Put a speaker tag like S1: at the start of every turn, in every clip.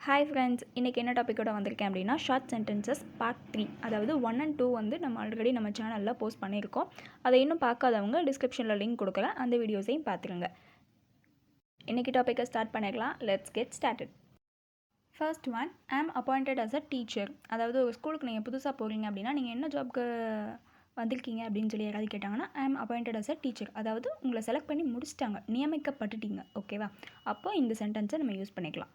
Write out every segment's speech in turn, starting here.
S1: Hi friends, இன்றைக்கி என்ன டாப்பிக்கோட வந்திருக்கேன் அப்படின்னா ஷார்ட் சென்டென்சஸ் பார்ட் 3. அதாவது 1 and 2 வந்து நம்ம ஆல்ரெடி நம்ம சேனலில் போஸ்ட் பண்ணியிருக்கோம். அதை இன்னும் பார்க்காதவங்க டிஸ்கிரிப்ஷனில் லிங்க் கொடுக்குறேன், அந்த வீடியோஸையும் பார்த்துருங்க. இன்றைக்கி டாப்பிக்கை ஸ்டார்ட் பண்ணிடலாம். Let's get started. First one, I am appointed as a teacher. அதாவது ஒரு ஸ்கூலுக்கு நீங்கள் புதுசாக போகிறீங்க அப்படின்னா நீங்கள் என்ன ஜாப்க்கு வந்திருக்கீங்க அப்படின்னு சொல்லி யாராவது கேட்டாங்கன்னா ஐ am appointed as a teacher. அதாவது உங்களை செலக்ட் பண்ணி முடிச்சிட்டாங்க, நியமிக்கப்பட்டுட்டீங்க. ஓகேவா? அப்போ இந்த சென்டென்ஸை நம்ம யூஸ் பண்ணிக்கலாம்.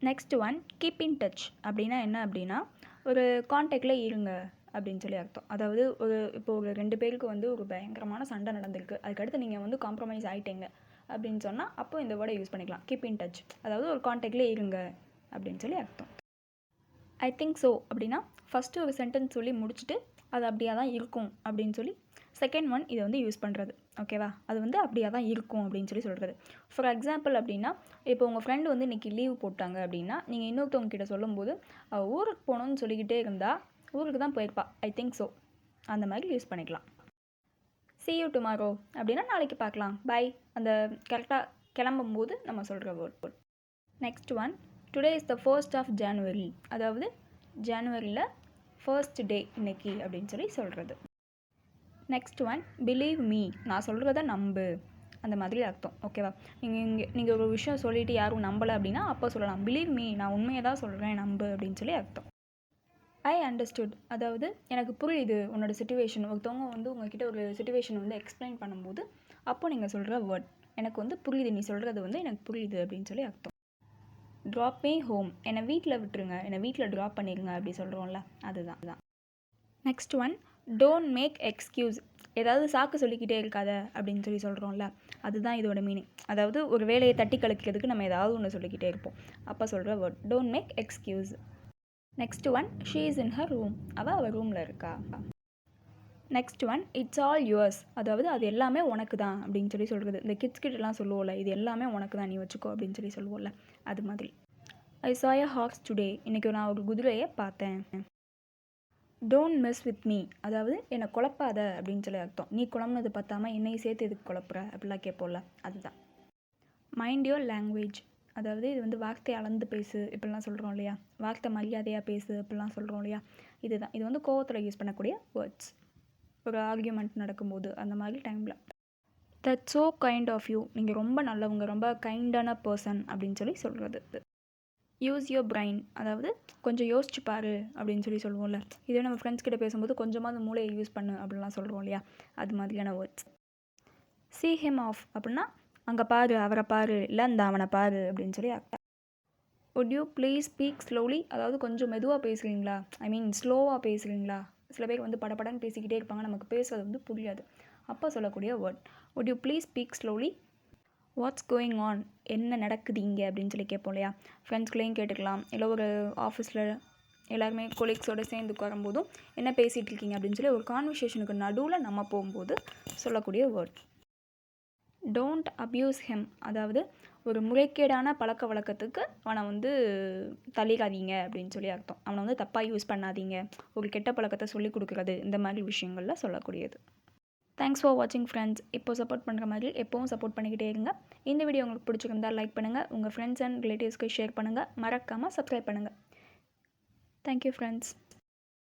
S1: Next one, keep in touch அப்படின்னா என்ன அப்படின்னா ஒரு கான்டாக்டில் இருங்க அப்படின்னு சொல்லி அர்த்தம். அதாவது இப்போ ஒரு 2 பேருக்கு வந்து ஒரு பயங்கரமான சண்டை நடந்திருக்கு, அதுக்கடுத்து நீங்கள் வந்து காம்ப்ரமைஸ் ஆகிட்டீங்க அப்படின்னு சொன்னால் அப்போ இந்த வேர்டை யூஸ் பண்ணிக்கலாம், கீப் இன் டச். அதாவது ஒரு கான்டாக்டில் இருங்க அப்படின்னு சொல்லி அர்த்தம். ஐ திங்க் ஸோ அப்படின்னா ஃபஸ்ட்டு ஒரு சென்டென்ஸ் சொல்லி முடிச்சுட்டு அது அப்படியே தான் இருக்கும் அப்படின்னு சொல்லி செகண்ட் ஒன் இதை வந்து யூஸ் பண்ணுறது. ஓகேவா? அது வந்து அப்படியே தான் இருக்கும் அப்படின்னு சொல்லி சொல்கிறது. ஃபார் எக்ஸாம்பிள் அப்படின்னா இப்போ உங்கள் ஃப்ரெண்டு வந்து இன்றைக்கி லீவ் போட்டாங்க அப்படின்னா நீங்கள் இன்னொருத்தவங்க கிட்ட சொல்லும்போது ஊருக்கு போகணுன்னு சொல்லிக்கிட்டே இருந்தால் ஊருக்கு தான் போயிருப்பா, ஐ திங்க் ஸோ, அந்த மாதிரி யூஸ் பண்ணிக்கலாம். see you tomorrow அப்படின்னா நாளைக்கு பார்க்கலாம், பை, அந்த கரெக்டாக கிளம்பும்போது நம்ம சொல்கிற word. Next one, today is the 1st of January. அதாவது ஜனவரியில் ஃபர்ஸ்ட் டே இன்னைக்கு அப்படின்னு சொல்லி சொல்கிறது. Next one, believe me. நான் சொல்கிறத நம்பு, அந்த மாதிரி அர்த்தம். ஓகேவா? நீங்கள் ஒரு விஷயம் சொல்லிவிட்டு யாரும் நம்பலை அப்படின்னா அப்போ சொல்லலாம், பிலீவ் மீ, நான் உண்மையை தான் சொல்கிறேன், நம்பு அப்படின்னு சொல்லி அர்த்தம். I understood. அதாவது எனக்கு புரியுது உன்னோட சிச்சுவேஷன். ஒருத்தவங்க வந்து உங்ககிட்ட ஒரு சிச்சுவேஷன் வந்து எக்ஸ்பிளைன் பண்ணும்போது அப்போ நீங்கள் சொல்கிற வேர்ட், எனக்கு வந்து புரியுது, நீ சொல்கிறது வந்து எனக்கு புரியுது அப்படின்னு சொல்லி அர்த்தம். ட்ராப் மீ ஹோம், என்னை வீட்டில் விட்டுருங்க, என்னை வீட்டில் ட்ராப் பண்ணிடுங்க அப்படி சொல்கிறோம்ல, அதுதான். Next one, don't make excuse. ஏதாவது சாக்கு சொல்லிக்கிட்டே இருக்காத அப்படின்னு சொல்லி சொல்கிறோம்ல, அதுதான் இதோட மீனிங். அதாவது ஒரு வேலையை தட்டி கழிக்கிறதுக்கு நம்ம ஏதாவது ஒன்று சொல்லிக்கிட்டே இருப்போம், அப்போ சொல்கிற word don't make excuse. Next one, she is in her room. அவள் ரூமில் இருக்கா. Next one, it's all yours. அதாவது அது எல்லாமே உனக்கு தான் அப்படின்னு சொல்லி சொல்கிறது. இந்த கிட்ஸ் கிட்டலாம் சொல்லுவோம்ல, இது எல்லாமே உனக்கு தான், நீ வச்சுக்கோ அப்படின்னு சொல்லி சொல்லுவோம்ல, அது மாதிரி. ஐ saw a horse today. இன்றைக்கி நான் ஒரு குதிரையை பார்த்தேன். Don't miss with me. அதாவது என்னை குழப்பாத அப்படின்னு சொல்லி அர்த்தம். நீ குழம்புனது பார்த்தாமல் என்னையும் சேர்த்து எதுக்கு குழப்புற அப்படிலாம் கேட்போம்ல, அதுதான். Mind your language. அதாவது இது வந்து வார்த்தை அளந்து பேசு இப்படிலாம் சொல்கிறோம் இல்லையா, வார்த்தை மரியாதையாக பேசு அப்படிலாம் சொல்கிறோம் இல்லையா, இதுதான். இது வந்து கோவத்தில் யூஸ் பண்ணக்கூடிய வேர்ட்ஸ், ஒரு ஆர்கியூமெண்ட் நடக்கும்போது அந்த மாதிரி டைமில். That's so kind of you. நீங்கள் ரொம்ப நல்லவங்க, ரொம்ப கைண்டான பர்சன் அப்படின்னு சொல்லி சொல்கிறது. Use your brain. அதாவது கொஞ்சம் யோசிச்சு பாரு அப்படின்னு சொல்லி சொல்லுவோம்ல, இதே நம்ம ஃப்ரெண்ட்ஸ் கிட்ட பேசும்போது கொஞ்சமாக அந்த மூளையை யூஸ் பண்ணு அப்படிலாம் சொல்கிறோம் இல்லையா, அது மாதிரியான வேர்ட்ஸ். see him off அப்படின்னா அங்கே பாரு, அவரை பாரு, இல்லை அந்த அவனை பாரு அப்படின்னு சொல்லி அர்த்தம். would you please speak slowly. அதாவது கொஞ்சம் மெதுவாக பேசுகிறீங்களா, ஐ மீன் ஸ்லோவாக பேசுகிறீங்களா. சில பேர் வந்து படப்படன்னு பேசிக்கிட்டே இருப்பாங்க, நமக்கு பேசுறது வந்து புரியாது, அப்போ சொல்லக்கூடிய word would you please speak slowly. What's going on, என்ன நடக்குது இங்கே அப்படின்னு சொல்லி கேட்போம் இல்லையா, ஃப்ரெண்ட்ஸ்குள்ளேயும் கேட்டுக்கலாம், இல்லை ஒரு ஆஃபீஸில் எல்லாருமே கொலீக்ஸோடு சேர்ந்து வரும்போதும் என்ன பேசிகிட்டு இருக்கீங்க அப்படின்னு சொல்லி ஒரு கான்வர்சேஷனுக்கு நடுவில் நம்ம போகும்போது சொல்லக்கூடிய வேர்ட். Don't abuse hem. அதாவது ஒரு முறைகேடான பழக்க வழக்கத்துக்கு அவனை வந்து தள்ளிடாதீங்க அப்படின்னு சொல்லி அர்த்தம். அவனை வந்து தப்பாக யூஸ் பண்ணாதீங்க, ஒரு கெட்ட பழக்கத்தை சொல்லிக் கொடுக்குறது, இந்த மாதிரி விஷயங்களில் சொல்லக்கூடியது. தேங்க்ஸ் ஃபார் வாட்சிங் ஃப்ரெண்ட்ஸ். இப்போ சப்போர்ட் பண்ணுற மாதிரி எப்போவும் சப்போர்ட் பண்ணிக்கிட்டே இருங்க. இந்த வீடியோ உங்களுக்கு பிடிச்சிருந்தால் லைக் பண்ணுங்கள், உங்கள் ஃப்ரெண்ட்ஸ் அண்ட் ரிலேட்டிவ்ஸ்க்கு ஷேர் பண்ணுங்கள், மறக்காமல் சப்ஸ்கிரைப் பண்ணுங்கள். Thank you friends.